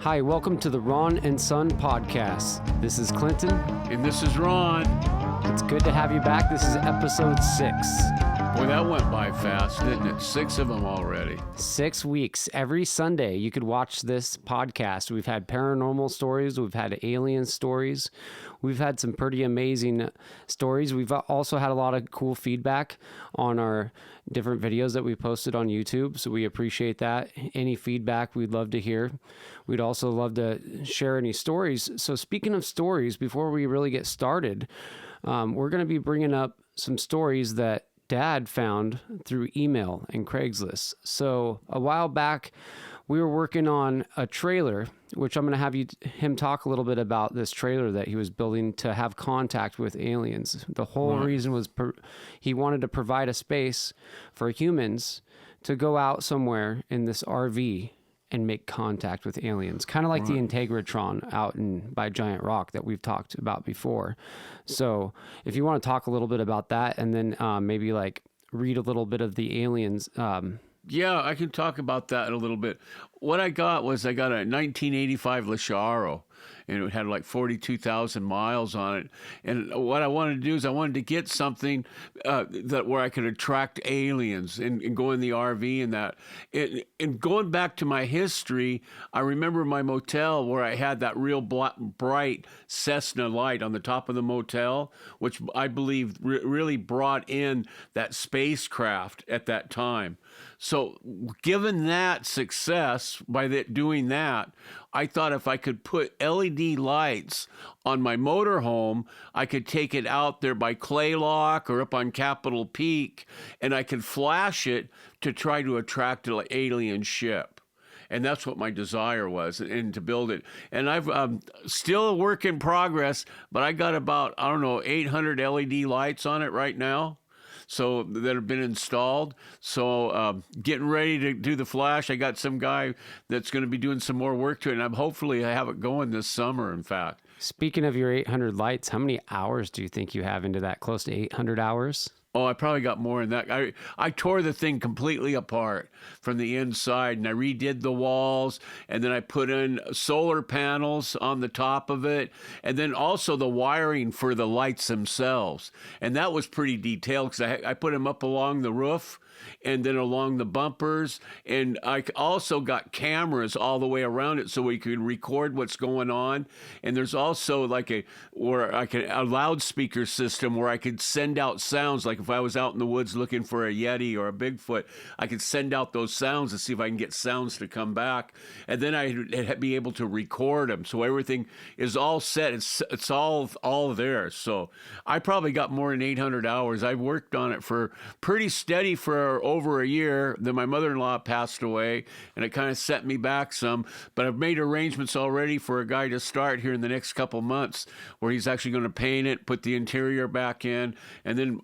Hi, welcome to the Ron and Son podcast. This is Clinton. And this is Ron. It's good to have you back. This is episode 6. Boy, that went by fast, didn't it? 6 of them already. 6 weeks. Every Sunday, you could watch this podcast. We've had paranormal stories. We've had alien stories. We've had some pretty amazing stories. We've also had a lot of cool feedback on our different videos that we posted on YouTube, so we appreciate that. Any feedback, we'd love to hear. We'd also love to share any stories. So speaking of stories, before we really get started, we're going to be bringing up some stories that Dad found through email and Craigslist. So a while back, we were working on a trailer, which I'm going to have him talk a little bit about this trailer that he was building to have contact with aliens. The whole reason was he wanted to provide a space for humans to go out somewhere in this RV and make contact with aliens, kind of like the Integratron out by Giant Rock that we've talked about before. So if you want to talk a little bit about that, and then maybe like read a little bit of the aliens. Yeah, I can talk about that a little bit. What I got a 1985 Lacharo, and it had like 42,000 miles on it. And what I wanted to do is I wanted to get something where I could attract aliens and go in the RV and that. And going back to my history, I remember my motel where I had that real bright Cessna light on the top of the motel, which I believe really brought in that spacecraft at that time. So given that success by doing that, I thought if I could put LED lights on my motorhome, I could take it out there by Claylock or up on Capitol Peak, and I could flash it to try to attract an alien ship. And that's what my desire was, and to build it. And I've still a work in progress, but I got about, 800 LED lights on it right now. So that have been installed. So getting ready to do the flash. I got some guy that's going to be doing some more work to it, and hopefully I have it going this summer, in fact. Speaking of your 800 lights, how many hours do you think you have into that? Close to 800 hours? Oh, I probably got more than that. I tore the thing completely apart from the inside, and I redid the walls, and then I put in solar panels on the top of it, and then also the wiring for the lights themselves. And that was pretty detailed because I put them up along the roof and then along the bumpers, and I also got cameras all the way around it so we could record what's going on. And there's also like a loudspeaker system where I could send out sounds. Like if I was out in the woods looking for a Yeti or a Bigfoot, I could send out those sounds to see if I can get sounds to come back, and then I'd be able to record them. So everything is all set. It's all there. So I probably got more than 800 hours. I've worked on it for pretty steady for over a year. Then my mother-in-law passed away, and it kind of set me back some. But I've made arrangements already for a guy to start here in the next couple months, where he's actually going to paint it, put the interior back in, and then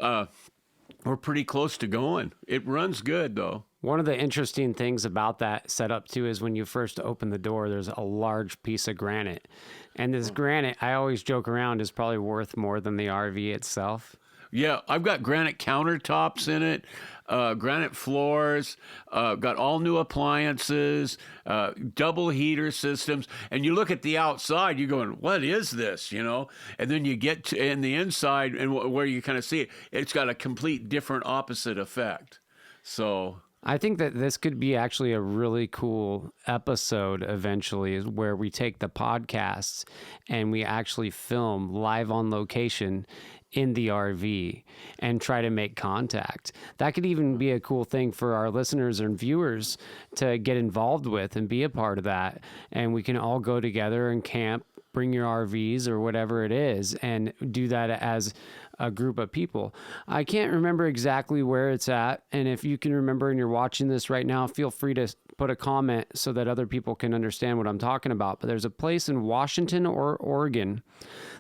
we're pretty close to going. It runs good, though. One of the interesting things about that setup, too, is when you first open the door, there's a large piece of granite. And this granite, I always joke around, is probably worth more than the RV itself. Yeah, I've got granite countertops in it, granite floors, got all new appliances, double heater systems. And you look at the outside, you're going, what is this, And then you get to in the inside, and where you kind of see it, it's got a complete different opposite effect. So I think that this could be actually a really cool episode eventually, is where we take the podcasts and we actually film live on location in the RV and try to make contact. That could even be a cool thing for our listeners and viewers to get involved with and be a part of that. And we can all go together and camp, bring your RVs or whatever it is, and do that as a group of people. I can't remember exactly where it's at. And if you can remember and you're watching this right now, feel free to put a comment so that other people can understand what I'm talking about. But there's a place in Washington or Oregon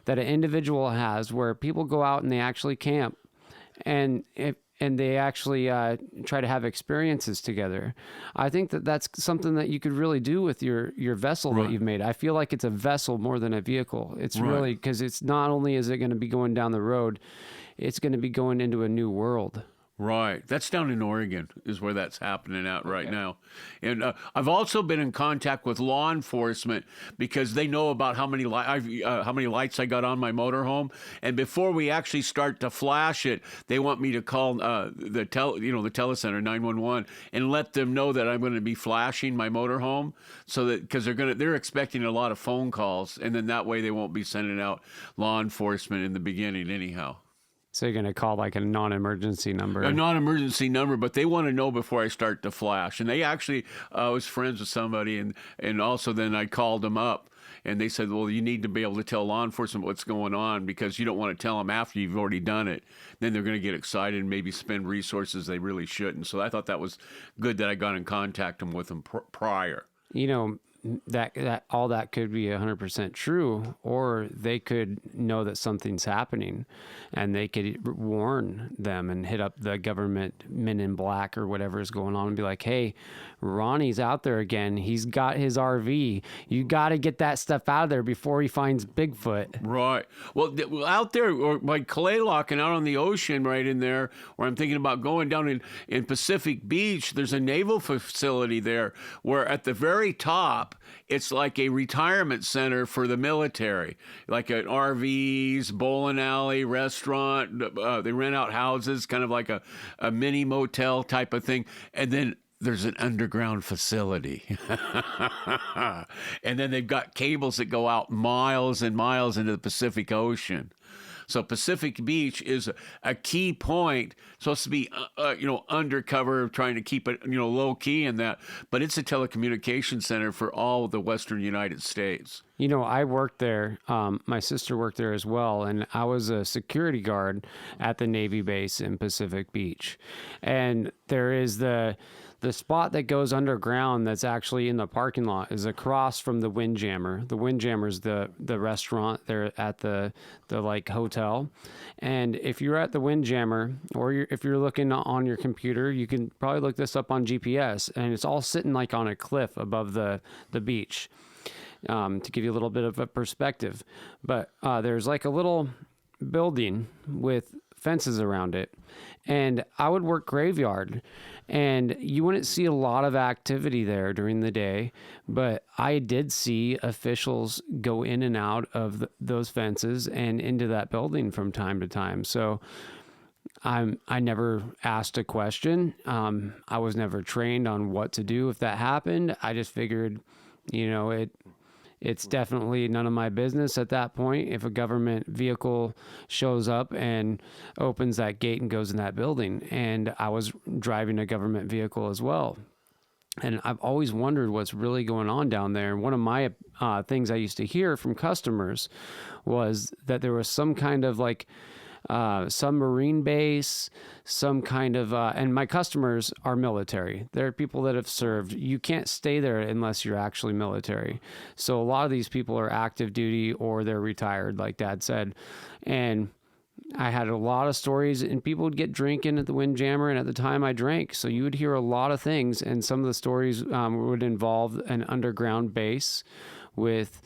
that an individual has where people go out and they actually camp, and they actually try to have experiences together. I think that that's something that you could really do with your vessel that you've made. I feel like it's a vessel more than a vehicle. It's really, because it's not only is it going to be going down the road, it's going to be going into a new world. Right. That's down in Oregon is where that's happening at right now. And I've also been in contact with law enforcement because they know about how many lights I got on my motorhome. And before we actually start to flash it, they want me to call the telecenter 911 and let them know that I'm going to be flashing my motorhome, so that because they're expecting a lot of phone calls, and then that way they won't be sending out law enforcement in the beginning anyhow. So you're going to call like a non-emergency number. A non-emergency number, but they want to know before I start to flash. And they actually, I was friends with somebody, and also then I called them up, and they said, well, you need to be able to tell law enforcement what's going on, because you don't want to tell them after you've already done it. Then they're going to get excited and maybe spend resources they really shouldn't. So I thought that was good that I got in contact with them prior. You know, that all that could be 100% true, or they could know that something's happening and they could warn them and hit up the government men in black or whatever is going on and be like, hey, Ronnie's out there again. He's got his RV. You got to get that stuff out of there before he finds Bigfoot. Right. Well, out there, or like Kalaloch and out on the ocean right in there, where I'm thinking about going down in Pacific Beach, there's a naval facility there where at the very top, it's like a retirement center for the military, like an RVs, bowling alley, restaurant. They rent out houses, kind of like a mini motel type of thing. And then there's an underground facility. And then they've got cables that go out miles and miles into the Pacific Ocean. So Pacific Beach is a key point, supposed to be, undercover, trying to keep it, low key in that. But it's a telecommunications center for all the Western United States. You know, I worked there. My sister worked there as well, and I was a security guard at the Navy base in Pacific Beach. And there is the spot that goes underground that's actually in the parking lot is across from the Windjammer. The Windjammer is the restaurant there at the like hotel. And if you're at the Windjammer, or if you're looking on your computer, you can probably look this up on GPS, and it's all sitting like on a cliff above the beach. To give you a little bit of a perspective. But there's like a little building with fences around it. And I would work graveyard, and you wouldn't see a lot of activity there during the day. But I did see officials go in and out of those fences and into that building from time to time. So I never asked a question. I was never trained on what to do if that happened. I just figured, it's definitely none of my business at that point if a government vehicle shows up and opens that gate and goes in that building. And I was driving a government vehicle as well. And I've always wondered what's really going on down there. And one of my things I used to hear from customers was that there was some kind of like submarine base, some kind of, and my customers are military. They're people that have served. You can't stay there unless you're actually military. So a lot of these people are active duty or they're retired, like Dad said. And I had a lot of stories, and people would get drinking at the Windjammer, and at the time I drank. So you would hear a lot of things, and some of the stories would involve an underground base with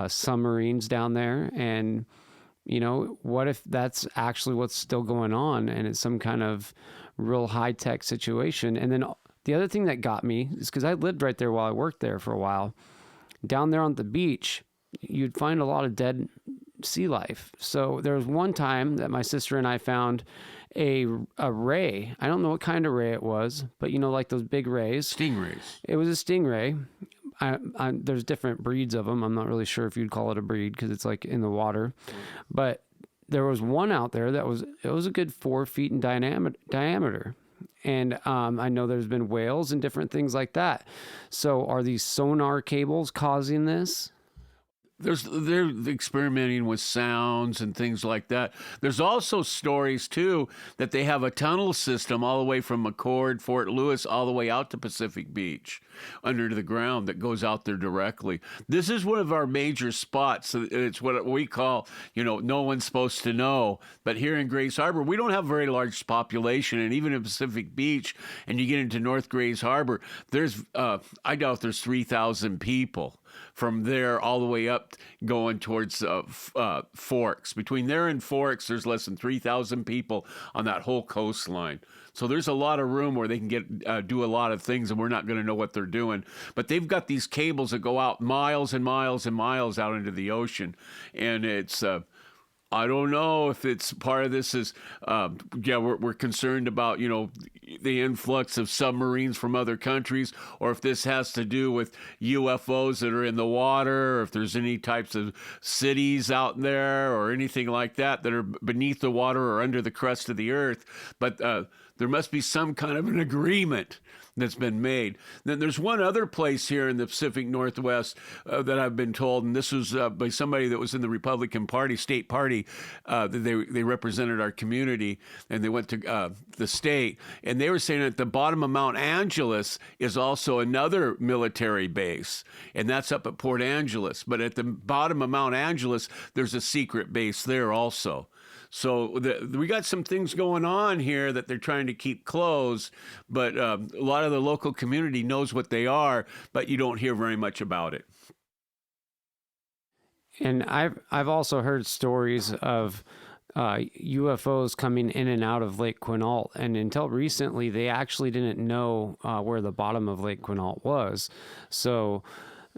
submarines down there. And what if that's actually what's still going on and it's some kind of real high-tech situation? And then the other thing that got me is because I lived right there while I worked there for a while. Down there on the beach, you'd find a lot of dead sea life. So there was one time that my sister and I found a ray. I don't know what kind of ray it was, but like those big rays. Stingrays. It was a stingray. There's different breeds of them. I'm not really sure if you'd call it a breed because it's like in the water, but there was one out there that was a good 4 feet in diameter. And I know there's been whales and different things like that. So are these sonar cables causing this? They're experimenting with sounds and things like that. There's also stories, too, that they have a tunnel system all the way from McChord, Fort Lewis, all the way out to Pacific Beach under the ground that goes out there directly. This is one of our major spots. It's what we call, no one's supposed to know. But here in Grays Harbor, we don't have a very large population. And even in Pacific Beach, and you get into North Grays Harbor, I doubt there's 3,000 people. from there all the way up going towards Forks. Between there and Forks, there's less than 3,000 people on that whole coastline. So there's a lot of room where they can get do a lot of things, and we're not going to know what they're doing. But they've got these cables that go out miles and miles and miles out into the ocean, and it's I don't know if it's part of this is, we're concerned about, the influx of submarines from other countries, or if this has to do with UFOs that are in the water, or if there's any types of cities out there or anything like that that are beneath the water or under the crust of the earth. But there must be some kind of an agreement that's been made. Then there's one other place here in the Pacific Northwest that I've been told, and this was by somebody that was in the Republican Party, state party, that they represented our community, and they went to the state, and they were saying at the bottom of Mount Angeles is also another military base, and that's up at Port Angeles. But at the bottom of Mount Angeles, there's a secret base there also. So we got some things going on here that they're trying to keep closed, but a lot of the local community knows what they are, but you don't hear very much about it. And I've also heard stories of UFOs coming in and out of Lake Quinault, and until recently, they actually didn't know where the bottom of Lake Quinault was. So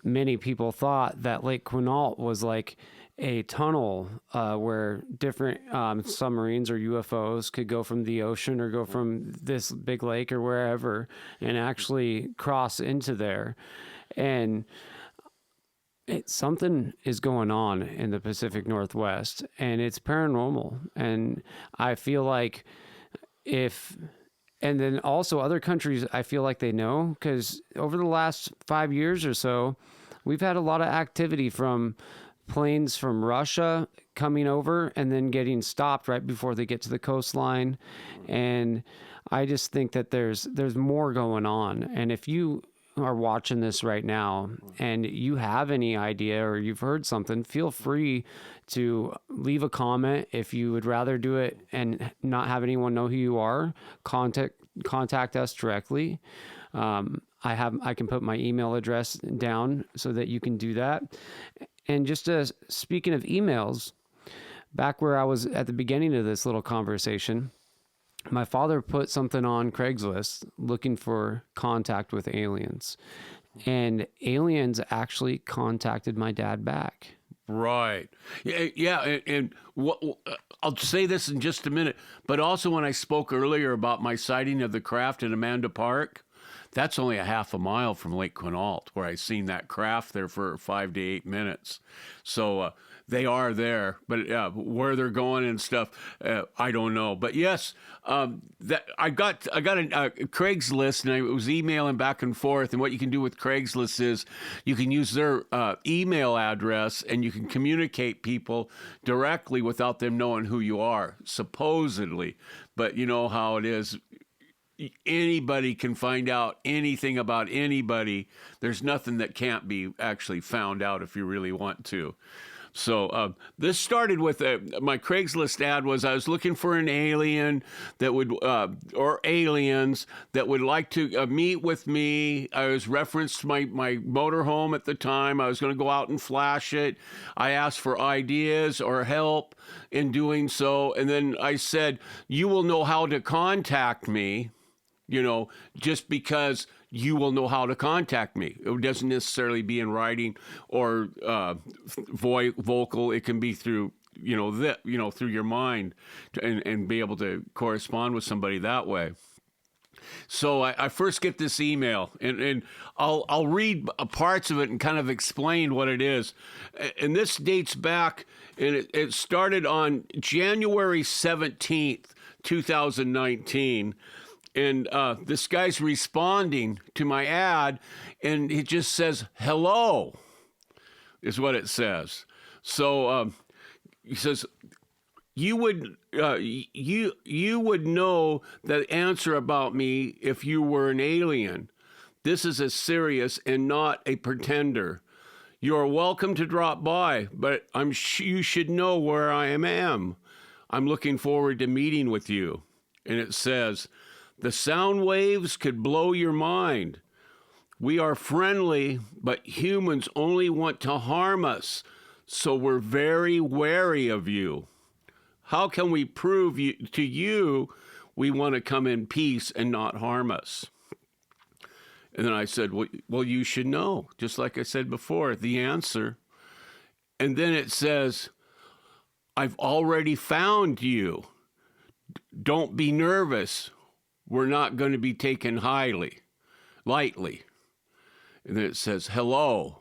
many people thought that Lake Quinault was like a tunnel where different submarines or UFOs could go from the ocean or go from this big lake or wherever and actually cross into there. And something is going on in the Pacific Northwest, and it's paranormal. And I feel like and then also other countries, I feel like they know, because over the last 5 years or so, we've had a lot of activity from planes from Russia coming over and then getting stopped right before they get to the coastline. And I just think that there's more going on. And if you are watching this right now and you have any idea or you've heard something, feel free to leave a comment. If you would rather do it and not have anyone know who you are, contact us directly. I can put my email address down so that you can do that. And just speaking of emails, back where I was at the beginning of this little conversation, my father put something on Craigslist looking for contact with aliens. And aliens actually contacted my dad back. Right. Yeah. And I'll say this in just a minute, but also when I spoke earlier about my sighting of the craft in Amanda Park, that's only a half a mile from Lake Quinault, where I seen that craft there for 5 to 8 minutes. So they are there, but where they're going and stuff, I don't know. But yes, that I got a Craigslist, and I was emailing back and forth. And what you can do with Craigslist is you can use their email address, and you can communicate people directly without them knowing who you are, supposedly. But you know how it is. Anybody can find out anything about anybody. There's nothing that can't be actually found out if you really want to. So this started with my Craigslist ad was I was looking for an alien that would, or aliens that would like to meet with me. I was referenced my motorhome at the time. I was going to go out and flash it. I asked for ideas or help in doing so. And then I said, you will know how to contact me, just because you will know how to contact me. It doesn't necessarily be in writing or vocal. It can be through, through your mind and be able to correspond with somebody that way. So I first get this email, and I'll read parts of it and kind of explain what it is. And this dates back, and it started on January 17th, 2019. And this guy's responding to my ad, and it just says, hello, is what it says. So he says, you would know the answer about me if you were an alien. This is a serious and not a pretender. You are welcome to drop by, but you should know where I am. I'm looking forward to meeting with you. And it says, the sound waves could blow your mind. We are friendly, but humans only want to harm us, so we're very wary of you. How can we prove to you we want to come in peace and not harm us? And then I said, well, you should know, just like I said before, the answer. And then it says, I've already found you. Don't be nervous. We're not going to be taken lightly. And then it says, hello.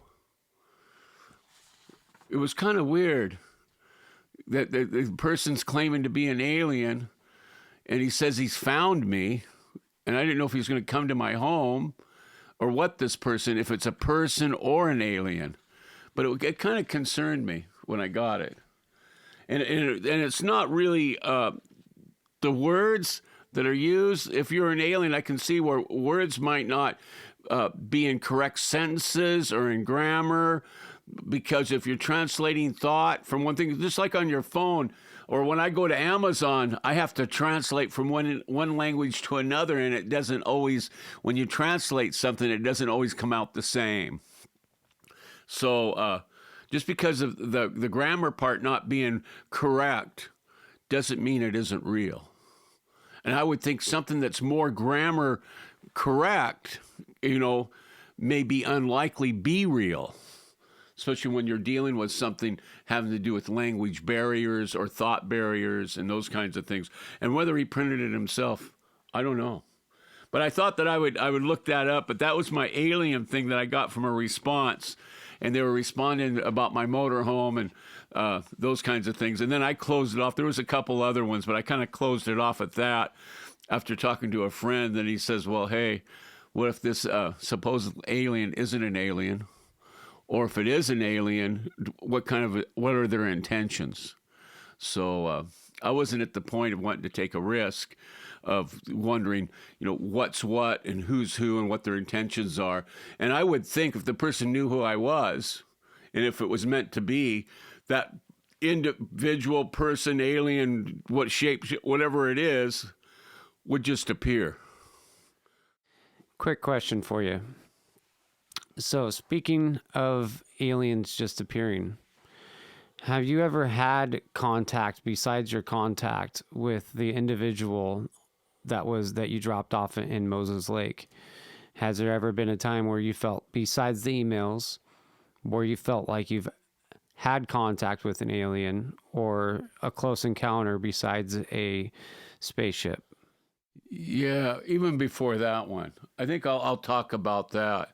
It was kind of weird that the person's claiming to be an alien, and he says he's found me, and I didn't know if he was going to come to my home or what this person, if it's a person or an alien. But it kind of concerned me when I got it. And it's not really the words that are used. If you're an alien, I can see where words might not be in correct sentences or in grammar, because if you're translating thought from one thing, just like on your phone, or when I go to Amazon, I have to translate from one language to another, and it doesn't always, when you translate something, it doesn't always come out the same. So just because of the grammar part not being correct doesn't mean it isn't real. And I would think something that's more grammar correct, may be unlikely be real, especially when you're dealing with something having to do with language barriers or thought barriers and those kinds of things. And whether he printed it himself, I don't know. But I thought that I would look that up, but that was my alien thing that I got from a response. And they were responding about my motorhome and those kinds of things. And then I closed it off. There was a couple other ones, but I kind of closed it off at that after talking to a friend. And he says, well, hey, what if this supposed alien isn't an alien? Or if it is an alien, what are their intentions? So I wasn't at the point of wanting to take a risk of wondering, what's what and who's who and what their intentions are. And I would think if the person knew who I was, and if it was meant to be, that individual person, alien, what shape, whatever it is, would just appear. Quick question for you. So speaking of aliens just appearing, have you ever had contact besides your contact with the individual that you dropped off in Moses Lake? Has there ever been a time where you felt, besides the emails, where you felt like you've had contact with an alien or a close encounter besides a spaceship? Yeah, even before that one. I think I'll talk about that.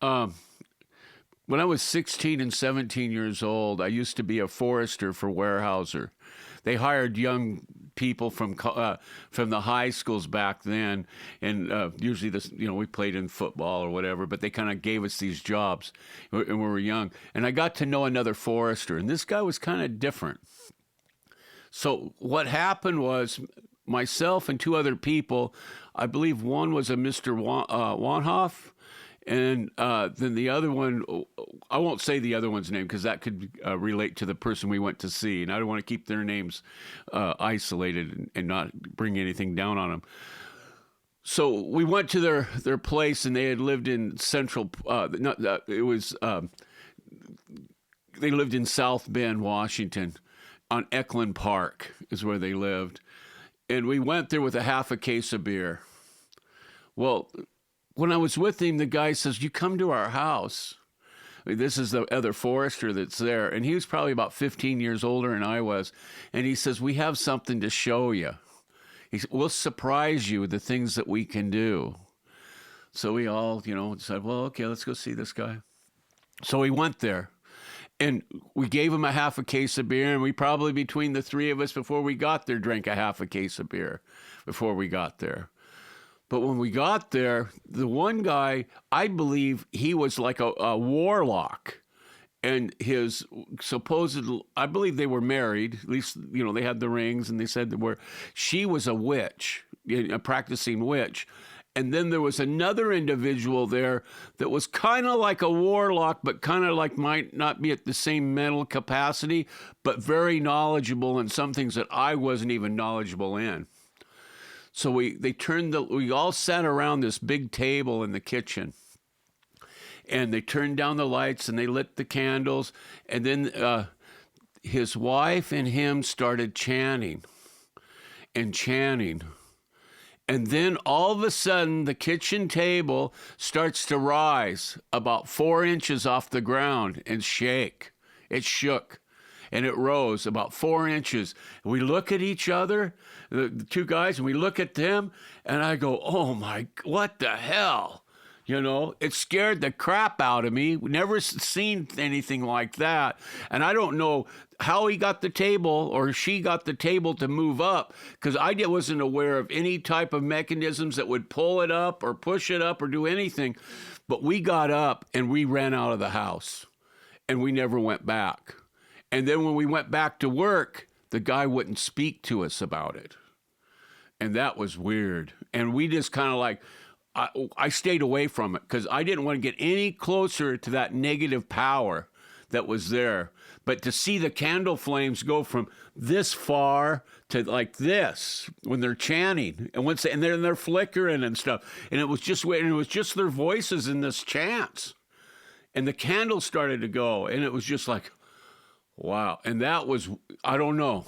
When I was 16 and 17 years old, I used to be a forester for Weyerhaeuser. They hired young people from the high schools back then, and usually we played in football or whatever, but they kind of gave us these jobs when we were young. And I got to know another forester, and this guy was kind of different. So what happened was myself and two other people, I believe one was a Mr. Wanhoff, and then the other one, I won't say the other one's name because that could relate to the person we went to see. And I don't want to keep their names isolated and not bring anything down on them. So we went to their place, and they had lived in they lived in South Bend, Washington, on Eklund Park is where they lived. And we went there with a half a case of beer. Well, when I was with him, the guy says, you come to our house. This is the other forester that's there. And he was probably about 15 years older than I was. And he says, we have something to show you. He said, we'll surprise you with the things that we can do. So we all, said, well, okay, let's go see this guy. So we went there. And we gave him a half a case of beer. And we probably, between the three of us, before we got there, drank a half a case of beer before we got there. But when we got there, the one guy, I believe he was like a warlock. And his supposed, I believe they were married, at least, they had the rings, and they said she was a witch, a practicing witch. And then there was another individual there that was kind of like a warlock, but kind of like might not be at the same mental capacity, but very knowledgeable in some things that I wasn't even knowledgeable in. So we all sat around this big table in the kitchen, and they turned down the lights and they lit the candles, and then his wife and him started chanting and chanting. And then all of a sudden, the kitchen table starts to rise about 4 inches off the ground and shake. It shook and it rose about 4 inches. We look at each other, the two guys, and we look at them, and I go, oh my, what the hell? You know, it scared the crap out of me. Never seen anything like that. And I don't know how he got the table or she got the table to move up, because I wasn't aware of any type of mechanisms that would pull it up or push it up or do anything. But we got up and we ran out of the house and we never went back. And then when we went back to work, the guy wouldn't speak to us about it. And that was weird. And we just kind of like, I stayed away from it because I didn't want to get any closer to that negative power that was there. But to see the candle flames go from this far to like this when they're chanting, and they're flickering and stuff, and it was just their voices in this chants, and the candles started to go, and it was just like, wow. And that was, I don't know,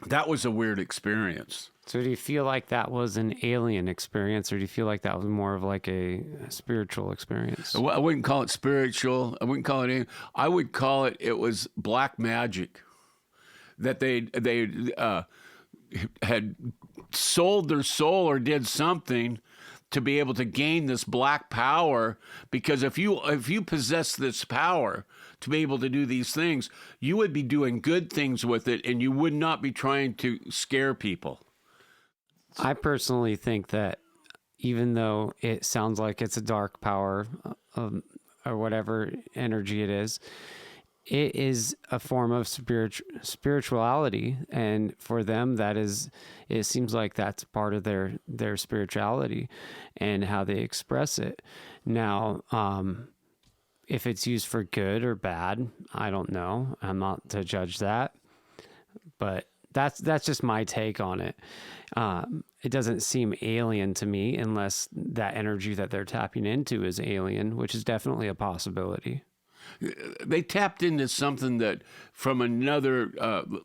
that was a weird experience. So do you feel like that was an alien experience, or do you feel like that was more of like a spiritual experience? I wouldn't call it spiritual. I wouldn't call it anything. I would call it was black magic. That they had sold their soul or did something to be able to gain this black power. Because if you possess this power to be able to do these things, you would be doing good things with it, and you would not be trying to scare people. I personally think that even though it sounds like it's a dark power or whatever energy it is a form of spirituality. And for them, it seems like that's part of their spirituality and how they express it. Now, if it's used for good or bad, I don't know. I'm not to judge that, but that's just my take on it. It doesn't seem alien to me unless that energy that they're tapping into is alien, which is definitely a possibility. They tapped into something that from another,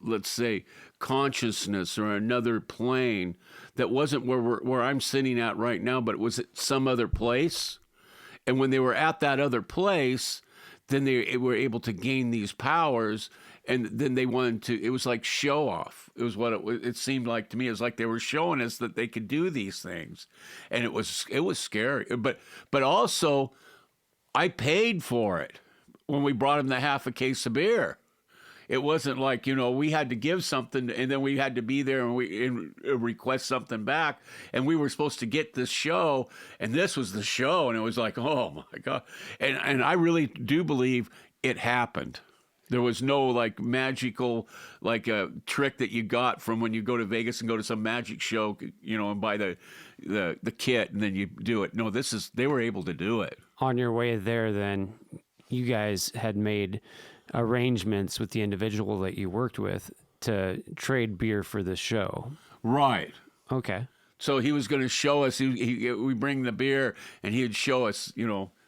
let's say, consciousness or another plane that wasn't where I'm sitting at right now, but it was at some other place. And when they were at that other place, then they were able to gain these powers. And then they wanted to, it was like show off. It was what it seemed like to me. It was like they were showing us that they could do these things. And it was scary. But also, I paid for it when we brought them the half a case of beer. It wasn't like, we had to give something and then we had to be there and request something back. And we were supposed to get this show, and this was the show. And it was like, oh my God. And I really do believe it happened. There was no like magical, like a trick that you got from when you go to Vegas and go to some magic show, and buy the kit and then you do it. No, they were able to do it. On your way there, then you guys had made arrangements with the individual that you worked with to trade beer for the show. Right. Okay. So he was going to show us, we bring the beer and he'd show us,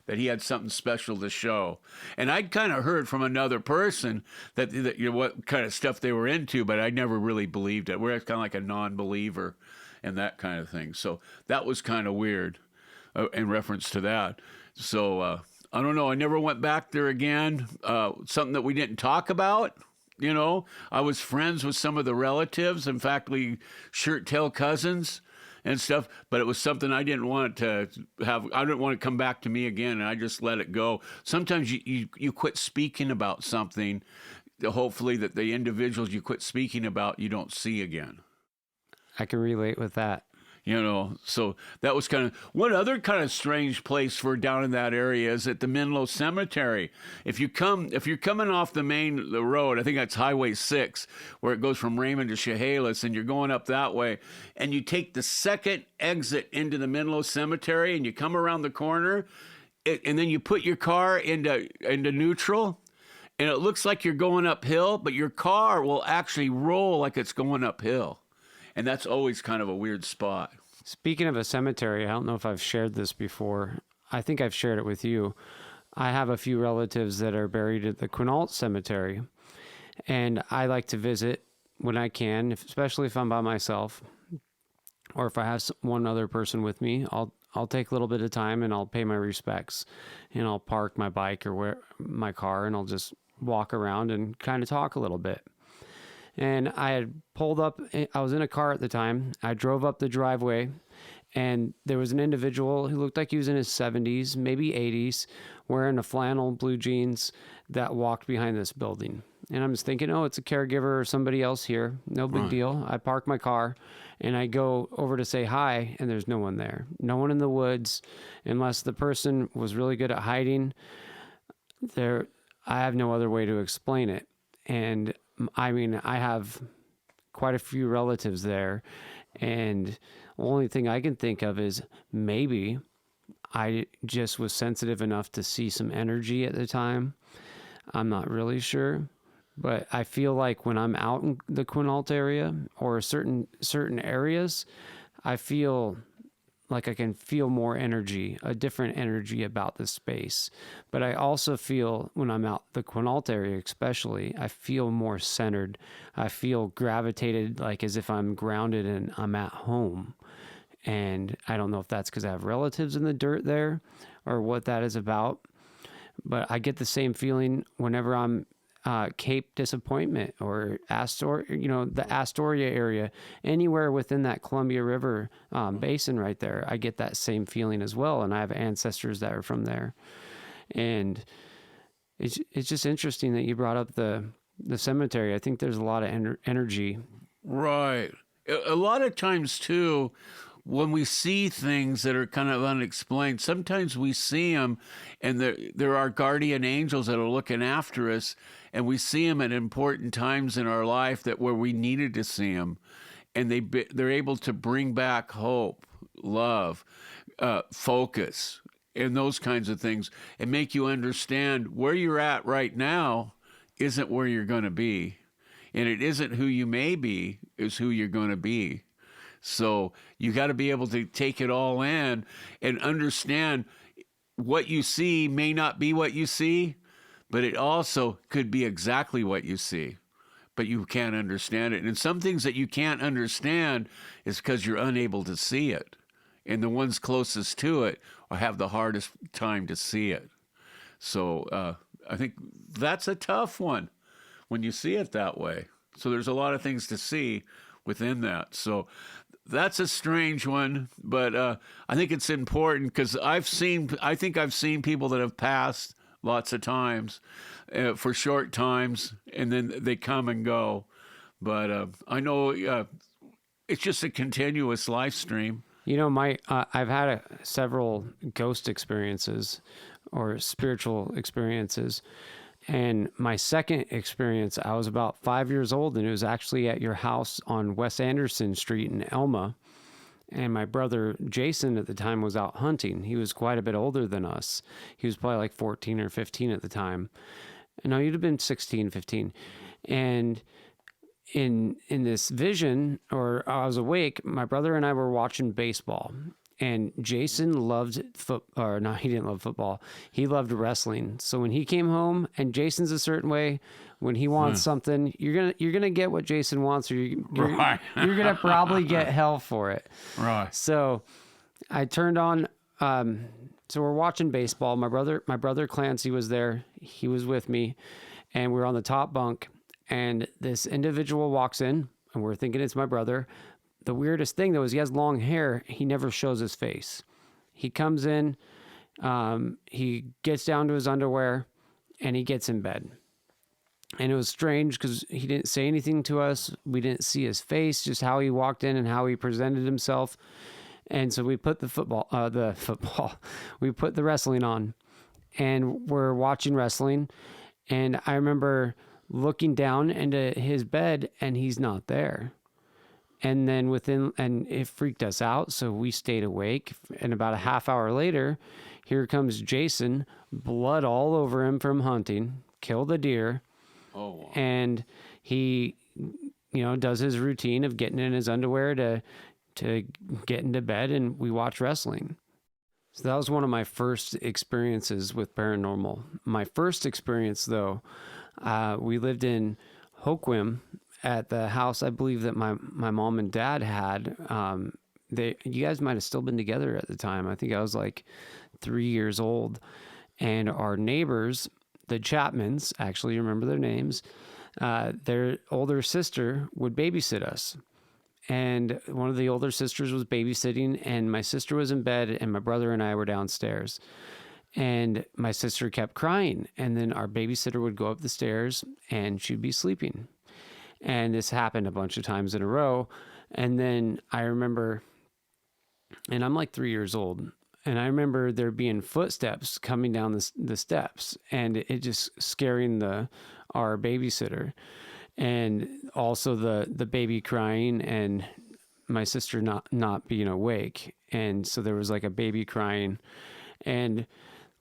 that he had something special to show. And I'd kind of heard from another person that what kind of stuff they were into, but I never really believed it. We're kind of like a non-believer and that kind of thing. So that was kind of weird in reference to that. So I don't know. I never went back there again. Something that we didn't talk about. I was friends with some of the relatives. In fact, we shirt-tail cousins and stuff, but it was something I didn't want to have. I didn't want to come back to me again, and I just let it go. Sometimes you quit speaking about something, hopefully that the individuals you quit speaking about, you don't see again. I can relate with that. So that was kind of one other kind of strange place for down in that area is at the Menlo Cemetery. If you're coming off the road, I think that's Highway 6, where it goes from Raymond to Chehalis, and you're going up that way, and you take the second exit into the Menlo Cemetery, and you come around the corner, and then you put your car into neutral, and it looks like you're going uphill, but your car will actually roll like it's going uphill. And that's always kind of a weird spot. Speaking of a cemetery, I don't know if I've shared this before. I think I've shared it with you. I have a few relatives that are buried at the Quinault Cemetery, and I like to visit when I can, especially if I'm by myself, or if I have one other person with me. I'll take a little bit of time and I'll pay my respects, and I'll park my bike or my car, and I'll just walk around and kind of talk a little bit. And I had pulled up. I was in a car at the time. I drove up the driveway, and there was an individual who looked like he was in his 70s, maybe 80s, wearing a flannel, blue jeans, that walked behind this building. And I'm just thinking, oh, it's a caregiver or somebody else here. No big deal. I park my car and I go over to say hi, and there's no one there. No one in the woods, unless the person was really good at hiding. There, I have no other way to explain it. And I mean, I have quite a few relatives there, and the only thing I can think of is maybe I just was sensitive enough to see some energy at the time. I'm not really sure, but I feel like when I'm out in the Quinault area or certain areas, I feel like I can feel more energy, a different energy about the space. But I also feel when I'm out the Quinault area, especially, I feel more centered. I feel gravitated, like as if I'm grounded and I'm at home. And I don't know if that's because I have relatives in the dirt there or what that is about. But I get the same feeling whenever I'm Cape Disappointment or the Astoria area, anywhere within that Columbia River basin right there. I get that same feeling as well, and I have ancestors that are from there. And it's just interesting that you brought up the cemetery. I think there's a lot of energy. Right. A lot of times, too, when we see things that are kind of unexplained, sometimes we see them and there are guardian angels that are looking after us, and we see them at important times in our life where we needed to see them, and they're able to bring back hope, love, focus, and those kinds of things, and make you understand where you're at right now isn't where you're going to be, and it isn't who you may be, is who you're going to be. So you got to be able to take it all in and understand what you see may not be what you see, but it also could be exactly what you see, but you can't understand it. And some things that you can't understand is because you're unable to see it. And the ones closest to it have the hardest time to see it. So I think that's a tough one when you see it that way. So there's a lot of things to see within that. So that's a strange one, but I think it's important because I think I've seen people that have passed lots of times for short times, and then they come and go. But I know it's just a continuous live stream. You know, I've had several ghost experiences or spiritual experiences. And my second experience, I was about 5 years old, and it was actually at your house on West Anderson Street in Elma. And my brother Jason at the time was out hunting. He was quite a bit older than us. He was probably like 14 or 15 at the time. No, you'd have been 16, 15. And in this vision, or I was awake, my brother and I were watching baseball. And Jason loved he didn't love football. He loved wrestling. So when he came home, and Jason's a certain way, when he wants something, you're gonna get what Jason wants, or you're gonna probably get hell for it. Right. So I turned on. So we're watching baseball. My brother Clancy was there. He was with me, and we're on the top bunk. And this individual walks in, and we're thinking it's my brother. The weirdest thing, though, is he has long hair. He never shows his face. He comes in, he gets down to his underwear, and he gets in bed. And it was strange because he didn't say anything to us. We didn't see his face, just how he walked in and how he presented himself. And so we put we put the wrestling on, and we're watching wrestling. And I remember looking down into his bed, and he's not there. And then and it freaked us out. So we stayed awake. And about a half hour later, here comes Jason, blood all over him from hunting, killed a deer. Oh, wow. And he, does his routine of getting in his underwear to get into bed, and we watch wrestling. So that was one of my first experiences with paranormal. My first experience, though, we lived in Hoquiam at the house I believe that my mom and dad had. You guys might have still been together at the time. I think I was like 3 years old, and our neighbors, the Chapmans, actually remember their names. Their older sister would babysit us. And one of the older sisters was babysitting, and my sister was in bed, and my brother and I were downstairs. And my sister kept crying, and then our babysitter would go up the stairs, and she'd be sleeping. And this happened a bunch of times in a row. And then I remember, and I'm like 3 years old, and I remember there being footsteps coming down the steps, and it just scaring our babysitter. And also the baby crying and my sister not being awake. And so there was like a baby crying. And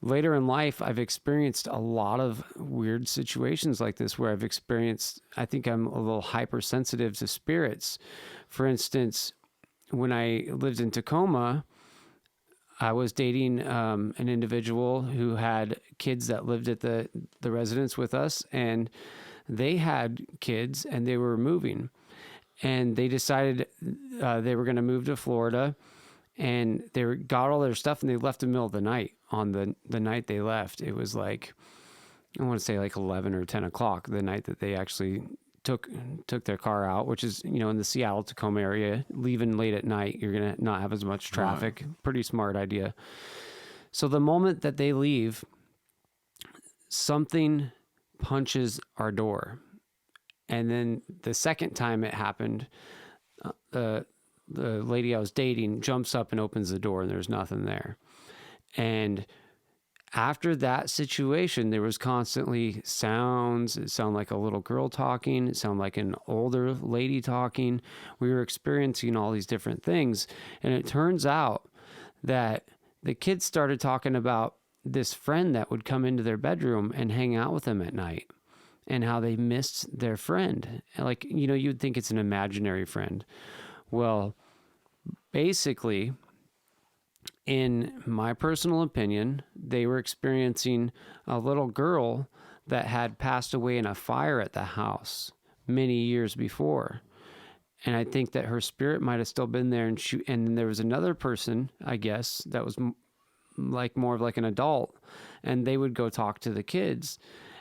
later in life, I've experienced a lot of weird situations like this where I think I'm a little hypersensitive to spirits. For instance, when I lived in Tacoma, I was dating an individual who had kids that lived at the residence with us, and they had kids and they were moving, and they decided they were going to move to Florida, and they got all their stuff and they left in the middle of the night. On the night they left, it was like, I want to say like 11 or 10 o'clock, the night that they actually took their car out, which is, in the Seattle, Tacoma area, leaving late at night, you're going to not have as much traffic. Right. Pretty smart idea. So the moment that they leave, something punches our door. And then the second time it happened, the lady I was dating jumps up and opens the door, and there's nothing there. And after that situation, there was constantly sounds. It sounded like a little girl talking. It sounded like an older lady talking. We were experiencing all these different things. And it turns out that the kids started talking about this friend that would come into their bedroom and hang out with them at night, and how they missed their friend. Like, you'd think it's an imaginary friend. Well, basically, in my personal opinion, they were experiencing a little girl that had passed away in a fire at the house many years before. And I think that her spirit might have still been there. And then there was another person, I guess, that was like more of like an adult, and they would go talk to the kids,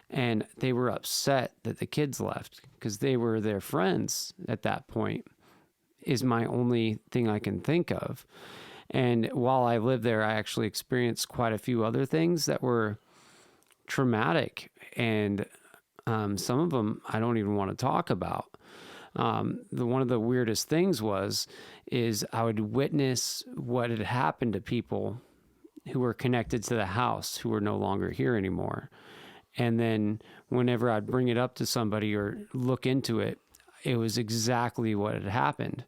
and they were upset that the kids left because they were their friends at that point, is my only thing I can think of. And while I lived there, I actually experienced quite a few other things that were traumatic, and some of them I don't even want to talk about. One of the weirdest things is I would witness what had happened to people who were connected to the house who were no longer here anymore. And then whenever I'd bring it up to somebody or look into it, it was exactly what had happened.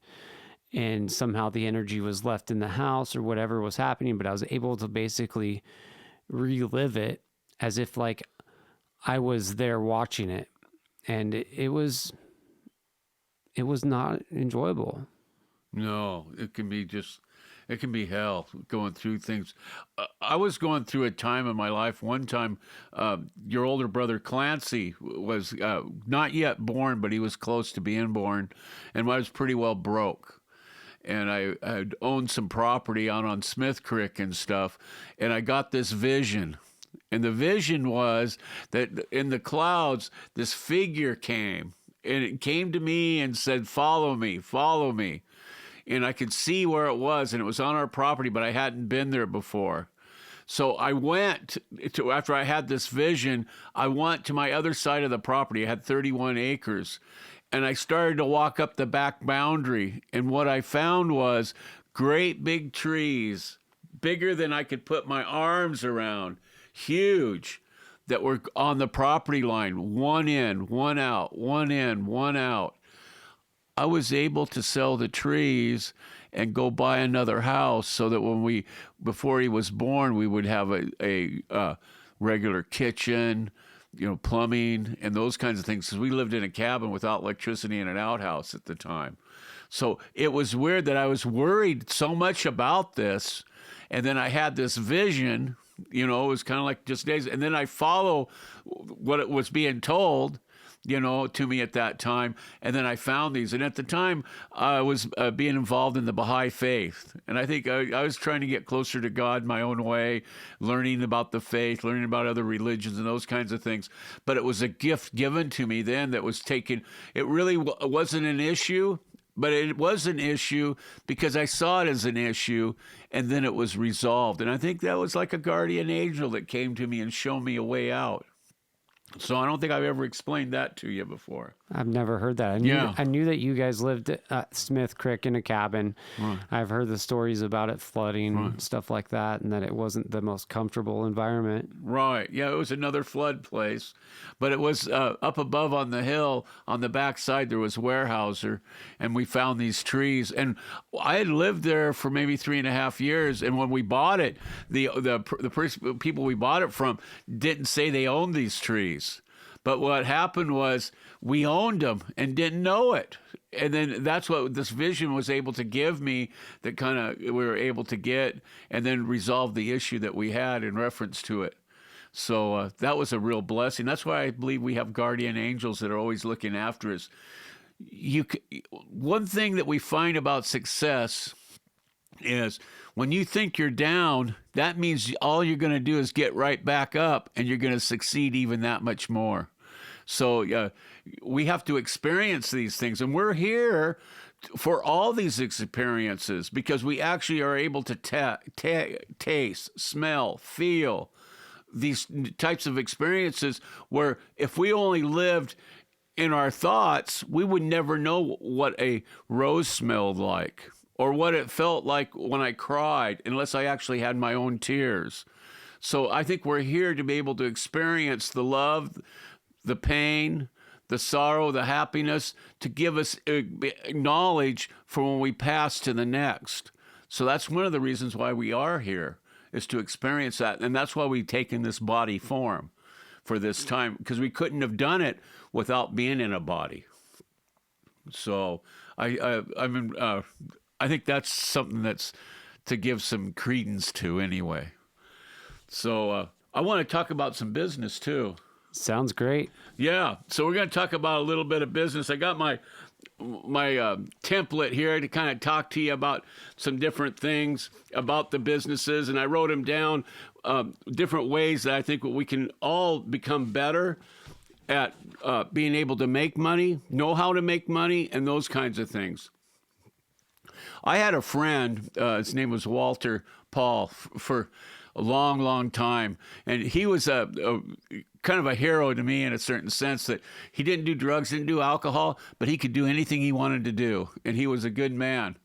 And somehow the energy was left in the house or whatever was happening, but I was able to basically relive it as if like I was there watching it. And it was not enjoyable. No, it can be hell going through things. I was going through a time in my life. One time, your older brother Clancy was not yet born, but he was close to being born, and I was pretty well broke. And I had owned some property out on Smith Creek and stuff, and I got this vision. And the vision was that in the clouds, this figure came, and it came to me and said, "Follow me, follow me." And I could see where it was, and it was on our property, but I hadn't been there before. So I went to, after I had this vision, I went to my other side of the property. I had 31 acres, and I started to walk up the back boundary. And what I found was great big trees, bigger than I could put my arms around, huge, that were on the property line, one in, one out, one in, one out. I was able to sell the trees and go buy another house so that before he was born, we would have a regular kitchen, plumbing and those kinds of things. Because we lived in a cabin without electricity and an outhouse at the time. So it was weird that I was worried so much about this. And then I had this vision, it was kind of like just days. And then I follow what it was being told, to me at that time. And then I found these. And at the time, I was being involved in the Baha'i faith. And I think I was trying to get closer to God my own way, learning about the faith, learning about other religions and those kinds of things. But it was a gift given to me then that was taken. It really wasn't an issue, but it was an issue because I saw it as an issue, and then it was resolved. And I think that was like a guardian angel that came to me and showed me a way out. So I don't think I've ever explained that to you before. I've never heard that. I knew that you guys lived at Smith Creek in a cabin. Right. I've heard the stories about it flooding, stuff like that, and that it wasn't the most comfortable environment. Right. Yeah, it was another flood place. But it was up above on the hill, on the backside, there was Weyerhaeuser, and we found these trees. And I had lived there for maybe 3.5 years, and when we bought it, the people we bought it from didn't say they owned these trees. But what happened was we owned them and didn't know it. And then that's what this vision was able to give me, that kind of we were able to get and then resolve the issue that we had in reference to it. So that was a real blessing. That's why I believe we have guardian angels that are always looking after us. One thing that we find about success is when you think you're down, that means all you're going to do is get right back up, and you're going to succeed even that much more. So we have to experience these things, and we're here for all these experiences because we actually are able to taste, smell, feel these types of experiences where if we only lived in our thoughts, we would never know what a rose smelled like or what it felt like when I cried, unless I actually had my own tears. So I think we're here to be able to experience the love, the pain, the sorrow, the happiness, to give us knowledge for when we pass to the next. So that's one of the reasons why we are here, is to experience that. And that's why we've taken this body form for this time, because we couldn't have done it without being in a body. So I think that's something that's to give some credence to anyway. So I want to talk about some business too. Sounds great. Yeah. So we're going to talk about a little bit of business. I got my template here to kind of talk to you about some different things about the businesses. And I wrote them down, different ways that I think we can all become better at being able to make money, know how to make money, and those kinds of things. I had a friend, his name was Walter Paul, for a long, long time. And he was a kind of a hero to me in a certain sense, that he didn't do drugs, didn't do alcohol, but he could do anything he wanted to do. And he was a good man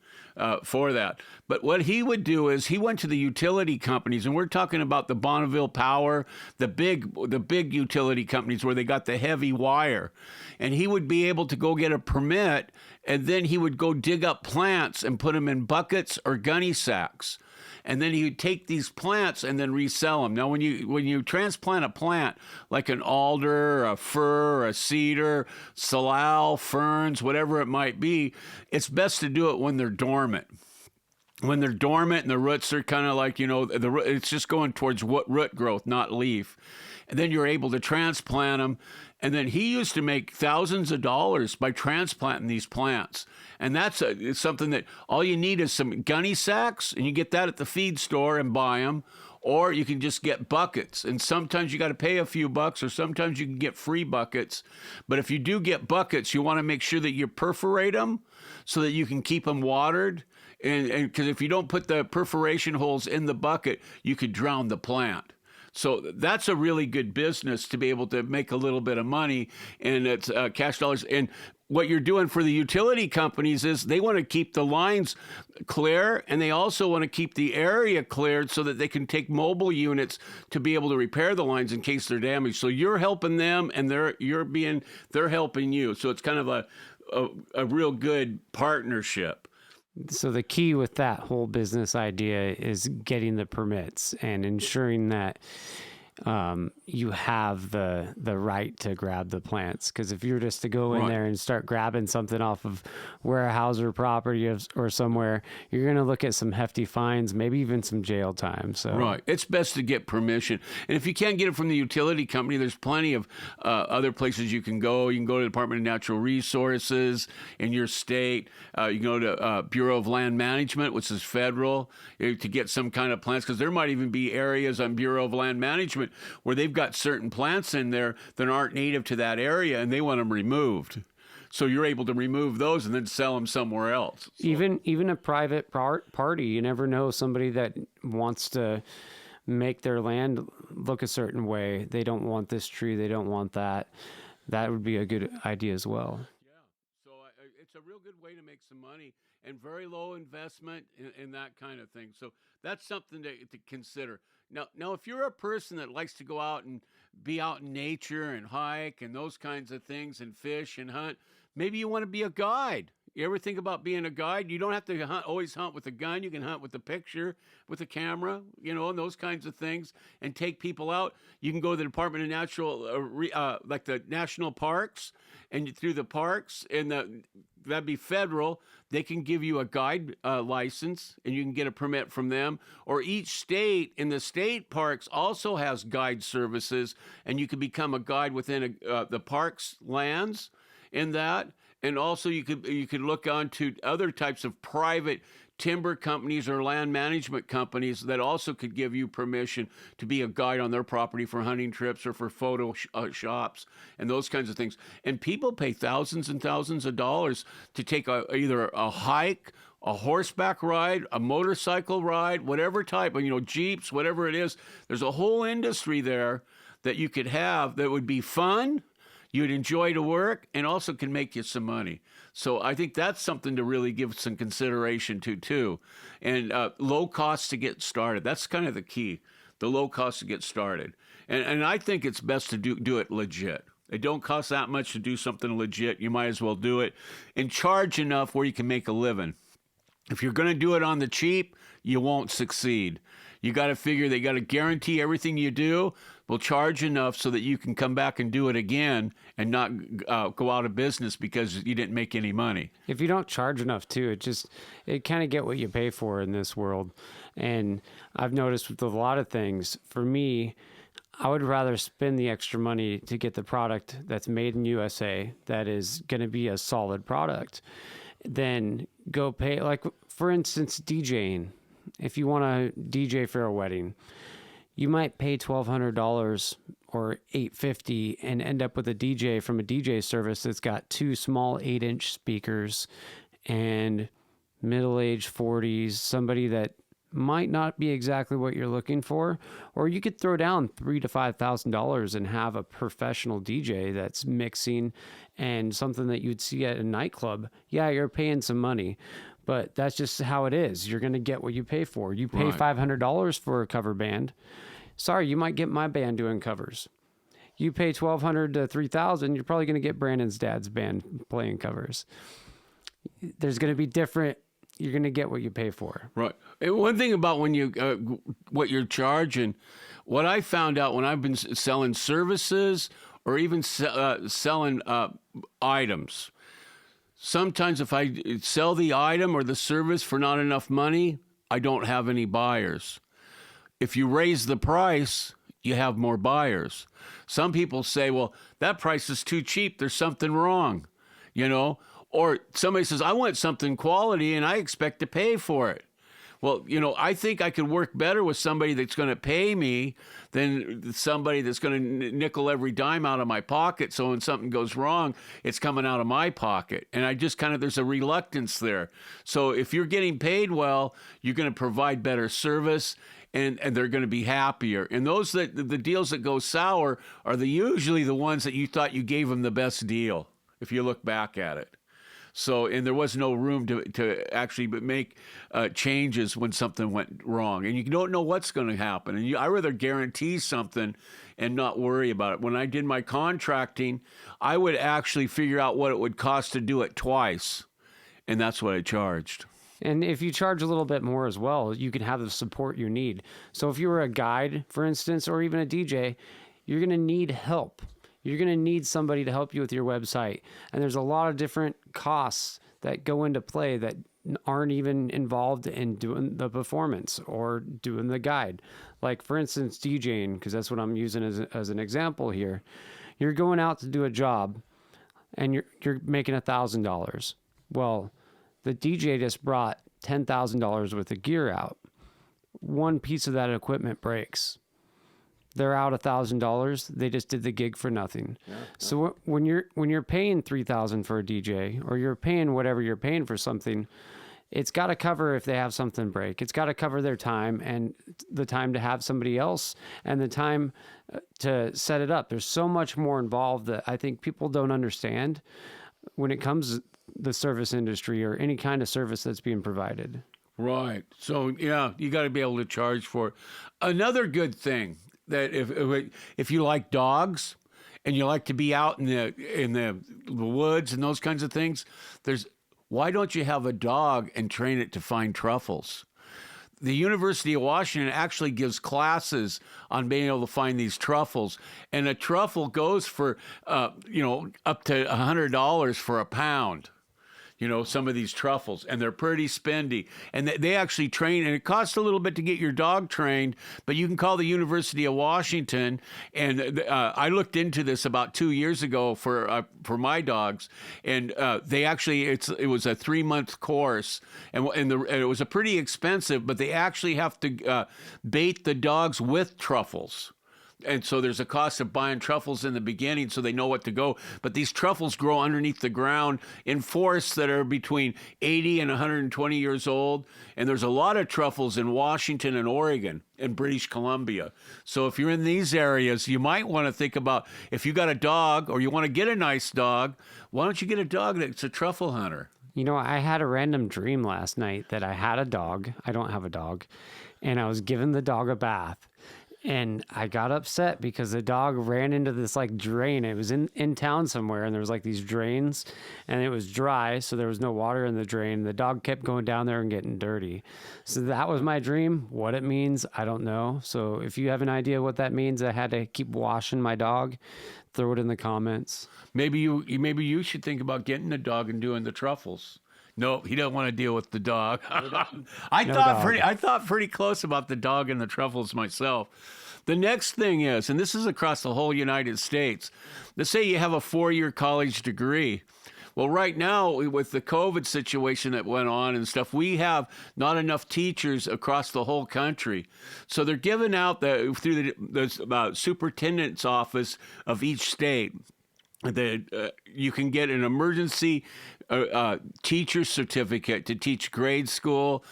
for that. But what he would do is he went to the utility companies, and we're talking about the Bonneville Power, the big utility companies where they got the heavy wire. And he would be able to go get a permit, and then he would go dig up plants and put them in buckets or gunny sacks. And then he would take these plants and then resell them. Now, when you transplant a plant like an alder, a fir, a cedar, salal, ferns, whatever it might be, it's best to do it when they're dormant. When they're dormant and the roots are kind of like, it's just going towards root growth, not leaf. And then you're able to transplant them. And then he used to make thousands of dollars by transplanting these plants. And that's it's something that all you need is some gunny sacks, and you get that at the feed store and buy them. Or you can just get buckets. And sometimes you got to pay a few bucks, or sometimes you can get free buckets. But if you do get buckets, you want to make sure that you perforate them so that you can keep them watered. And because if you don't put the perforation holes in the bucket, you could drown the plant. So that's a really good business to be able to make a little bit of money, and it's cash dollars. And what you're doing for the utility companies is they want to keep the lines clear, and they also want to keep the area cleared so that they can take mobile units to be able to repair the lines in case they're damaged. So you're helping them, and they're helping you. So it's kind of a real good partnership. So the key with that whole business idea is getting the permits and ensuring that you have the right to grab the plants. Because if you were just to go in there and start grabbing something off of Weyerhaeuser property or somewhere, you're going to look at some hefty fines, maybe even some jail time. So Right. It's best to get permission. And if you can't get it from the utility company, there's plenty of other places you can go. You can go to the Department of Natural Resources in your state. You can go to Bureau of Land Management, which is federal, to get some kind of plants. Because there might even be areas on Bureau of Land Management where they've got certain plants in there that aren't native to that area, and they want them removed. So you're able to remove those and then sell them somewhere else. So. Even a private party, you never know, somebody that wants to make their land look a certain way. They don't want this tree, they don't want that. That would be a good idea as well. Yeah. So it's a real good way to make some money and very low investment in that kind of thing. So that's something to consider. Now, if you're a person that likes to go out and be out in nature and hike and those kinds of things and fish and hunt, maybe you want to be a guide. You ever think about being a guide? You don't have to always hunt with a gun. You can hunt with a picture, with a camera, and those kinds of things, and take people out. You can go to the Department of Natural, like the national parks, and through the parks, and that'd be federal. They can give you a guide license, and you can get a permit from them. Or each state in the state parks also has guide services, and you can become a guide within the parks lands in that. And also you could look onto other types of private timber companies or land management companies that also could give you permission to be a guide on their property for hunting trips or for photo shops and those kinds of things. And people pay thousands and thousands of dollars to take either a hike, a horseback ride, a motorcycle ride, whatever type, Jeeps, whatever it is. There's a whole industry there that you could have that would be fun, you'd enjoy to work, and also can make you some money. So I think that's something to really give some consideration to, too. And low cost to get started. That's kind of the key, the low cost to get started. And I think it's best to do it legit. It don't cost that much to do something legit. You might as well do it and charge enough where you can make a living. If you're going to do it on the cheap, you won't succeed. You got to figure they got to guarantee everything you do will charge enough so that you can come back and do it again and not go out of business because you didn't make any money. If you don't charge enough too, it kind of get what you pay for in this world. And I've noticed with a lot of things, for me, I would rather spend the extra money to get the product that's made in USA that is going to be a solid product than go pay, like for instance, DJing. If you want to DJ for a wedding, you might pay $1,200 or $850 and end up with a DJ from a DJ service that's got two small 8-inch speakers and middle-aged 40s, somebody that might not be exactly what you're looking for. Or you could throw down $3,000 to $5,000 and have a professional DJ that's mixing and something that you'd see at a nightclub. Yeah, you're paying some money, but that's just how it is. You're going to get what you pay for. You pay $500 for a cover band. Sorry, you might get my band doing covers. You pay $1,200 to $3,000, you're probably going to get Brandon's dad's band playing covers. There's going to be different. You're going to get what you pay for. Right. And one thing about when you what you're charging, what I found out when I've been selling services or even selling items, sometimes if I sell the item or the service for not enough money, I don't have any buyers. If you raise the price, you have more buyers. Some people say, well, that price is too cheap. There's something wrong, Or somebody says, I want something quality and I expect to pay for it. Well, I think I could work better with somebody that's going to pay me than somebody that's going to nickel every dime out of my pocket. So when something goes wrong, it's coming out of my pocket. And I just there's a reluctance there. So if you're getting paid well, you're going to provide better service and they're going to be happier. And the deals that go sour are usually the ones that you thought you gave them the best deal, if you look back at it. So, and there was no room to actually make changes when something went wrong. And you don't know what's going to happen. And I rather guarantee something and not worry about it. When I did my contracting, I would actually figure out what it would cost to do it twice. And that's what I charged. And if you charge a little bit more as well, you can have the support you need. So if you were a guide, for instance, or even a DJ, you're going to need help. You're going to need somebody to help you with your website. And there's a lot of different costs that go into play that aren't even involved in doing the performance or doing the guide. Like, for instance, DJing, because that's what I'm using as an example here. You're going out to do a job and you're making $1,000. Well, the DJ just brought $10,000 worth of gear out. One piece of that equipment breaks. They're out $1,000. They just did the gig for nothing. Yeah. So when you're paying $3,000 for a DJ, or you're paying whatever you're paying for something, it's got to cover if they have something break. It's got to cover their time and the time to have somebody else and the time to set it up. There's so much more involved that I think people don't understand when it comes to the service industry or any kind of service that's being provided. Right. So, yeah, you got to be able to charge for it. Another good thing that if you like dogs and you like to be out in the woods and those kinds of things, why don't you have a dog and train it to find truffles? The University of Washington actually gives classes on being able to find these truffles, and a truffle goes for up to $100 for a pound. Some of these truffles, and they're pretty spendy. And they actually train, and it costs a little bit to get your dog trained, but you can call the University of Washington. And I looked into this about 2 years ago for my dogs, and they actually, it was a 3-month course, and it was a pretty expensive, but they actually have to bait the dogs with truffles. And so there's a cost of buying truffles in the beginning so they know what to go. But these truffles grow underneath the ground in forests that are between 80 and 120 years old. And there's a lot of truffles in Washington and Oregon and British Columbia. So if you're in these areas, you might want to think about, if you got a dog or you want to get a nice dog, why don't you get a dog that's a truffle hunter? I had a random dream last night that I had a dog. I don't have a dog. And I was giving the dog a bath. And I got upset because the dog ran into this drain. It was in town somewhere, and there was these drains, and it was dry, so there was no water in the drain. The dog kept going down there and getting dirty. So that was my dream. What it means, I don't know. So if you have an idea what that means, I had to keep washing my dog, throw it in the comments. Maybe you should think about getting a dog and doing the truffles. No, he doesn't want to deal with the dog. I thought pretty close about the dog and the truffles myself. The next thing is, and this is across the whole United States, let's say you have a 4-year college degree. Well, right now, with the COVID situation that went on and stuff, we have not enough teachers across the whole country. So they're giving out through the superintendent's office of each state that you can get an emergency teacher certificate to teach grade school,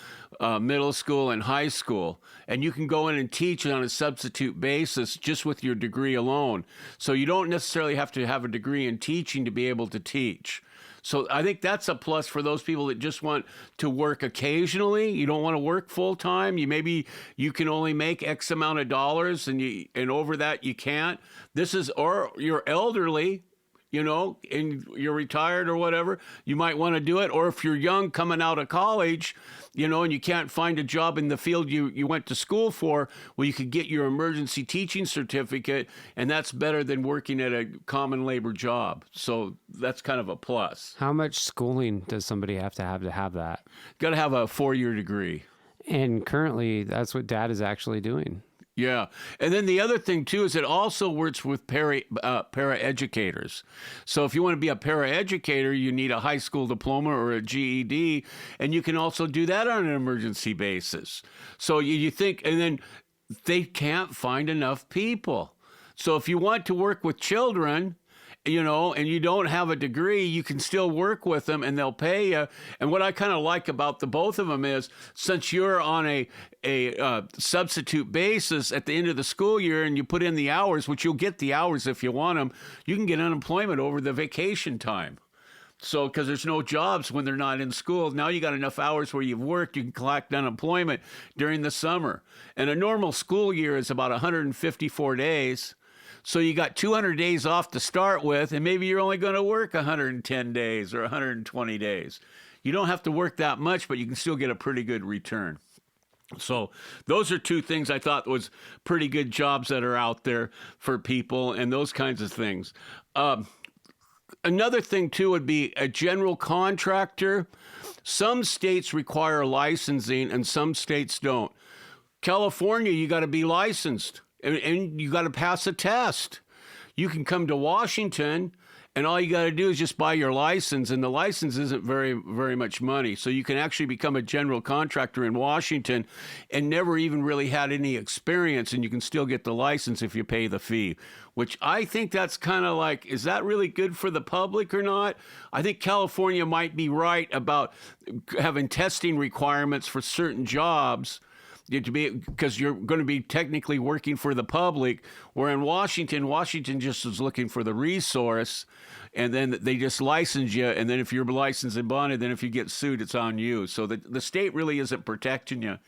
middle school, and high school. And you can go in and teach on a substitute basis just with your degree alone. So you don't necessarily have to have a degree in teaching to be able to teach. So I think that's a plus for those people that just want to work occasionally. You don't want to work full time. Maybe you can only make X amount of dollars, and over that you can't. Or you're elderly, and you're retired or whatever, you might want to do it. Or if you're young coming out of college, and you can't find a job in the field you went to school for, well, you could get your emergency teaching certificate, and that's better than working at a common labor job. So that's kind of a plus. How much schooling does somebody have to have that? Got to have a 4-year degree. And currently, that's what Dad is actually doing. Yeah. And then the other thing, too, is it also works with paraeducators. So if you want to be a paraeducator, you need a high school diploma or a GED, and you can also do that on an emergency basis. So you think, and then they can't find enough people. So if you want to work with children, and you don't have a degree, you can still work with them and they'll pay you. And what I kind of like about the both of them is, since you're on a substitute basis at the end of the school year and you put in the hours, which you'll get the hours if you want them, you can get unemployment over the vacation time. So, because there's no jobs when they're not in school, now you got enough hours where you've worked, you can collect unemployment during the summer. And a normal school year is about 154 days. So you got 200 days off to start with, and maybe you're only going to work 110 days or 120 days. You don't have to work that much, but you can still get a pretty good return. So those are two things I thought was pretty good jobs that are out there for people and those kinds of things. Another thing too would be a general contractor. Some states require licensing and some states don't. California, you got to be licensed and you got to pass a test. You can come to Washington and all you got to do is just buy your license, and the license isn't very much money. So you can actually become a general contractor in Washington and never even really had any experience, and you can still get the license if you pay the fee, which I think that's kind of like, is that really good for the public or not? I think California might be right about having testing requirements for certain jobs to be, because you're going to be technically working for the public, where in Washington just is looking for the resource, and then they just license you, and then if you're licensed and bonded, then if you get sued, it's on you. So the state really isn't protecting you,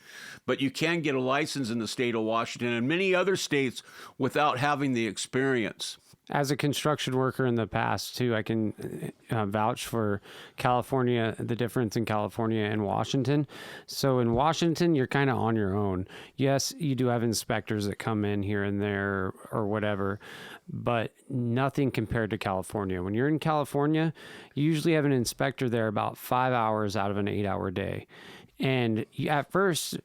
but you can get a license in the state of Washington and many other states without having the experience. As a construction worker in the past, too, I can vouch for California, the difference in California and Washington. So in Washington, you're kind of on your own. Yes, you do have inspectors that come in here and there or whatever, but nothing compared to California. When you're in California, you usually have an inspector there about 5 hours out of an 8-hour day. And at first,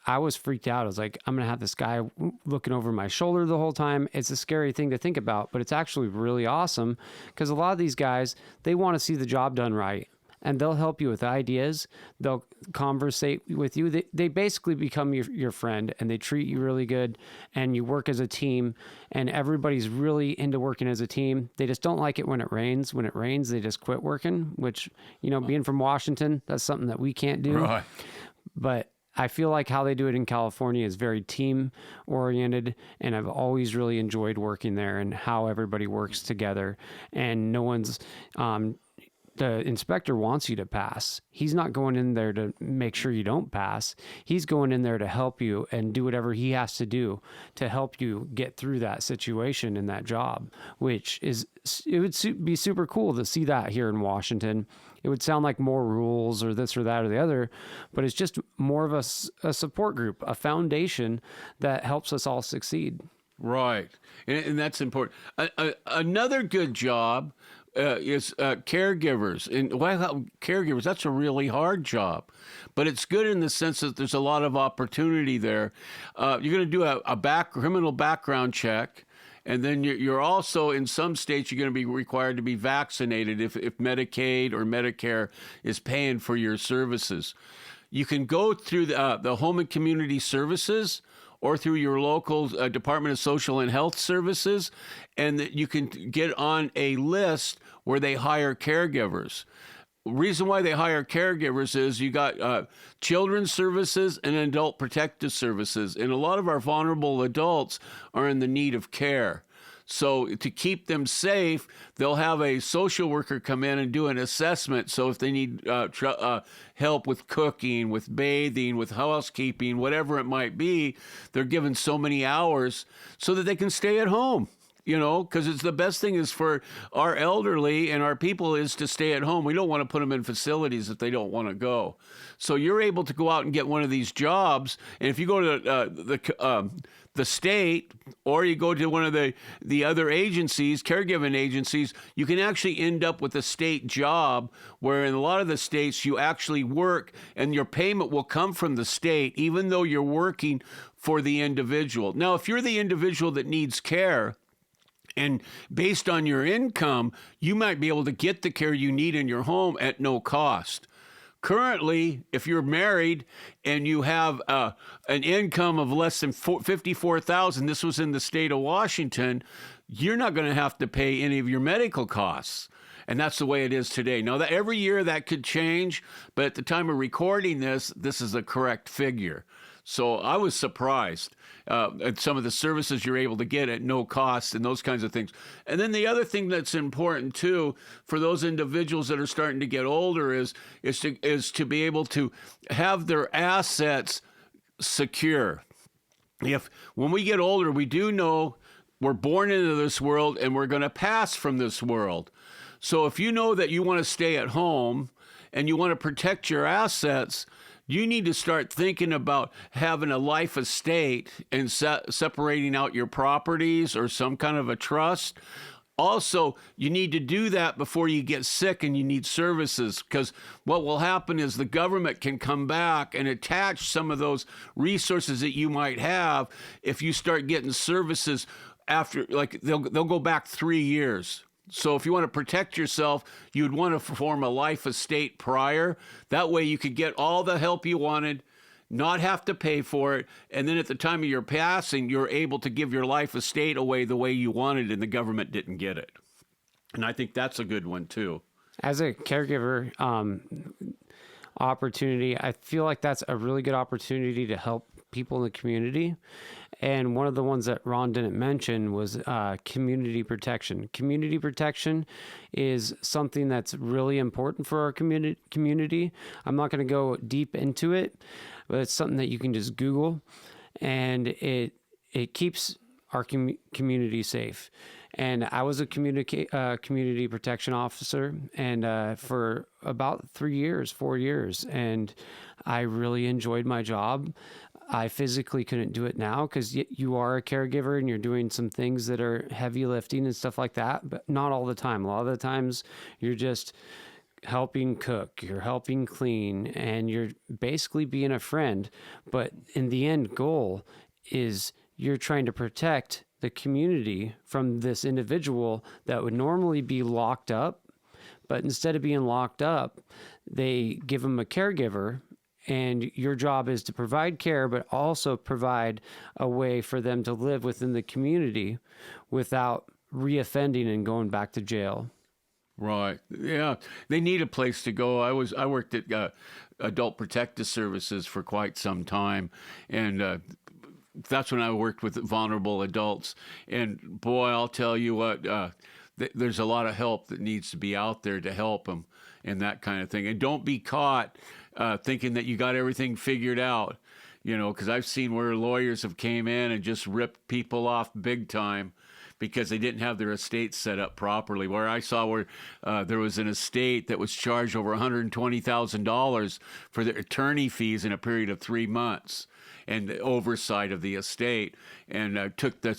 I was freaked out. I was like, I'm going to have this guy looking over my shoulder the whole time. It's a scary thing to think about, but it's actually really awesome because a lot of these guys, they want to see the job done right, and they'll help you with ideas. They'll conversate with you. They basically become your friend, and they treat you really good, and you work as a team, and everybody's really into working as a team. They just don't like it when it rains. When it rains, they just quit working, which, being from Washington, that's something that we can't do. Right. But I feel like how they do it in California is very team oriented, and I've always really enjoyed working there and how everybody works together, and no one's, the inspector wants you to pass. He's not going in there to make sure you don't pass. He's going in there to help you and do whatever he has to do to help you get through that situation in that job, which is, it would be super cool to see that here in Washington. It would sound like more rules or this or that or the other, but it's just more of a support group, a foundation that helps us all succeed. Right. And that's important. Another good job is caregivers. And caregivers, that's a really hard job. But it's good in the sense that there's a lot of opportunity there. You're going to do a criminal background check. And then you're also, in some states, you're going to be required to be vaccinated if Medicaid or Medicare is paying for your services. You can go through the Home and Community Services or through your local Department of Social and Health Services, and you can get on a list where they hire caregivers. Reason why they hire caregivers is you got children's services and adult protective services. And a lot of our vulnerable adults are in the need of care. So to keep them safe, they'll have a social worker come in and do an assessment. So if they need help with cooking, with bathing, with housekeeping, whatever it might be, they're given so many hours so that they can stay at home. Because it's the best thing is for our elderly and our people is to stay at home. We don't want to put them in facilities if they don't want to go. So you're able to go out and get one of these jobs. And if you go to the state or you go to one of the other agencies, caregiving agencies, you can actually end up with a state job where in a lot of the states you actually work and your payment will come from the state, even though you're working for the individual. Now, if you're the individual that needs care, and based on your income, you might be able to get the care you need in your home at no cost. Currently, if you're married and you have an income of less than $54,000, this was in the state of Washington, you're not going to have to pay any of your medical costs. And that's the way it is today. Now, that every year that could change, but at the time of recording this is the correct figure. So I was surprised at some of the services you're able to get at no cost and those kinds of things. And then the other thing that's important too for those individuals that are starting to get older is to be able to have their assets secure. When we get older, we do know we're born into this world and we're going to pass from this world. So if you know that you want to stay at home and you want to protect your assets, you need to start thinking about having a life estate and separating out your properties or some kind of a trust. Also, you need to do that before you get sick and you need services, because what will happen is the government can come back and attach some of those resources that you might have if you start getting services after, like they'll go back 3 years. So if you want to protect yourself, you'd want to form a life estate prior. That way you could get all the help you wanted, not have to pay for it, and then at the time of your passing, you're able to give your life estate away the way you wanted, and the government didn't get it. And I think that's a good one too. As a caregiver opportunity, I feel like that's a really good opportunity to help people in the community. And one of the ones that Ron didn't mention was community protection. Community protection is something that's really important for our community. I'm not going to go deep into it, but it's something that you can just Google, and it keeps our community safe. And I was a community protection officer, and for about 4 years, and I really enjoyed my job. I physically couldn't do it now because you are a caregiver and you're doing some things that are heavy lifting and stuff like that, but not all the time. A lot of the times you're just helping cook, you're helping clean, and you're basically being a friend. But in the end goal is you're trying to protect the community from this individual that would normally be locked up. But instead of being locked up, they give them a caregiver. And your job is to provide care, but also provide a way for them to live within the community without reoffending and going back to jail. Right. Yeah. They need a place to go. I worked at Adult Protective Services for quite some time, and that's when I worked with vulnerable adults. And boy, I'll tell you what, there's a lot of help that needs to be out there to help them and that kind of thing. And don't be caught thinking that you got everything figured out, because I've seen where lawyers have came in and just ripped people off big time because they didn't have their estate set up properly. Where I saw where there was an estate that was charged over $120,000 for their attorney fees in a period of 3 months, and the oversight of the estate, and took the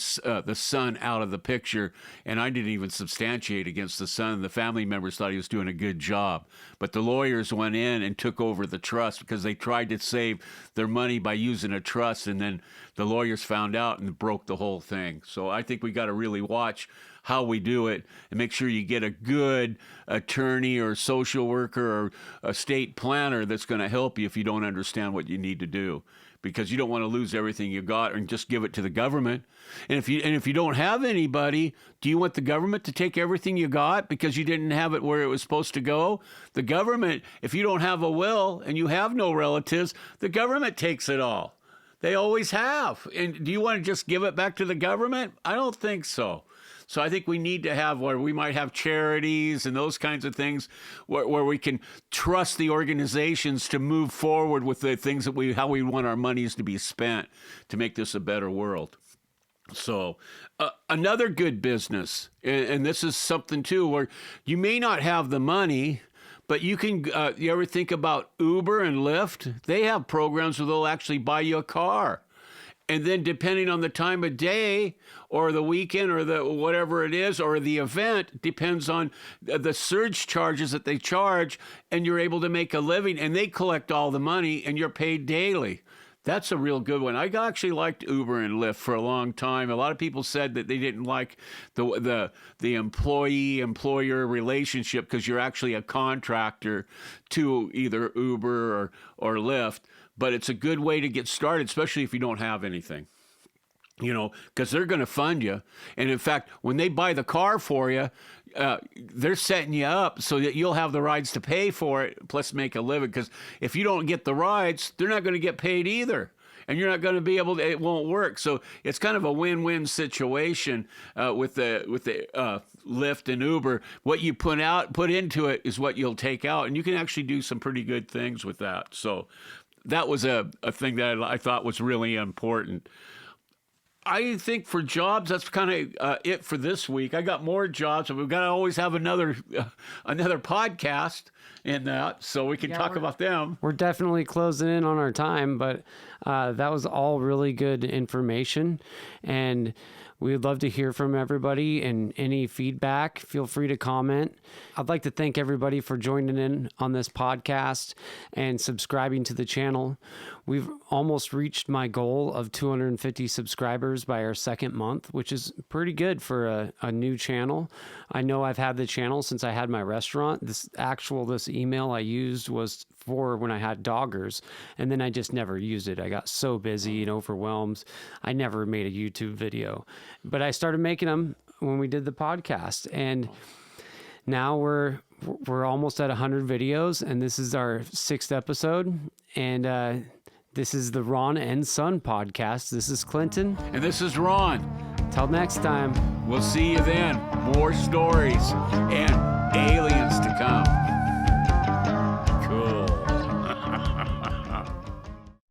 son out of the picture. And I didn't even substantiate against the son. The family members thought he was doing a good job. But the lawyers went in and took over the trust because they tried to save their money by using a trust. And then the lawyers found out and broke the whole thing. So I think we got to really watch how we do it and make sure you get a good attorney or social worker or a state planner that's going to help you if you don't understand what you need to do, because you don't want to lose everything you got and just give it to the government. And if you don't have anybody, do you want the government to take everything you got because you didn't have it where it was supposed to go? The government, if you don't have a will and you have no relatives, the government takes it all. They always have. And do you want to just give it back to the government? I don't think so. So I think we need to have where we might have charities and those kinds of things where we can trust the organizations to move forward with the things that how we want our monies to be spent to make this a better world. So another good business, and this is something too, where you may not have the money, but you can, you ever think about Uber and Lyft? They have programs where they'll actually buy you a car. And then depending on the time of day or the weekend or the whatever it is or the event, depends on the surge charges that they charge, and you're able to make a living, and they collect all the money and you're paid daily. That's a real good one. I actually liked Uber and Lyft for a long time. A lot of people said that they didn't like the employee-employer relationship because you're actually a contractor to either Uber or Lyft. But it's a good way to get started, especially if you don't have anything, because they're going to fund you. And in fact, when they buy the car for you, they're setting you up so that you'll have the rides to pay for it, plus make a living. Because if you don't get the rides, they're not going to get paid either. And you're not going to be able to, it won't work. So it's kind of a win-win situation with the Lyft and Uber. What you put into it is what you'll take out. And you can actually do some pretty good things with that. So that was a thing that I thought was really important. I think for jobs, that's kind of it for this week. I got more jobs, but we've got to always have another podcast in that, so we can talk about them. We're definitely closing in on our time, but that was all really good information, and we'd love to hear from everybody, and any feedback, feel free to comment. I'd like to thank everybody for joining in on this podcast and subscribing to the channel. We've almost reached my goal of 250 subscribers by our second month, which is pretty good for a new channel. I know I've had the channel since I had my restaurant. This email I used was for when I had Doggers, and then I just never used it. I got so busy and overwhelmed. I never made a YouTube video, but I started making them when we did the podcast, and now we're almost at 100 videos, and this is our 6th episode, and this is the Ron and Son podcast. This is Clinton. And this is Ron. Till next time. We'll see you then. More stories and aliens.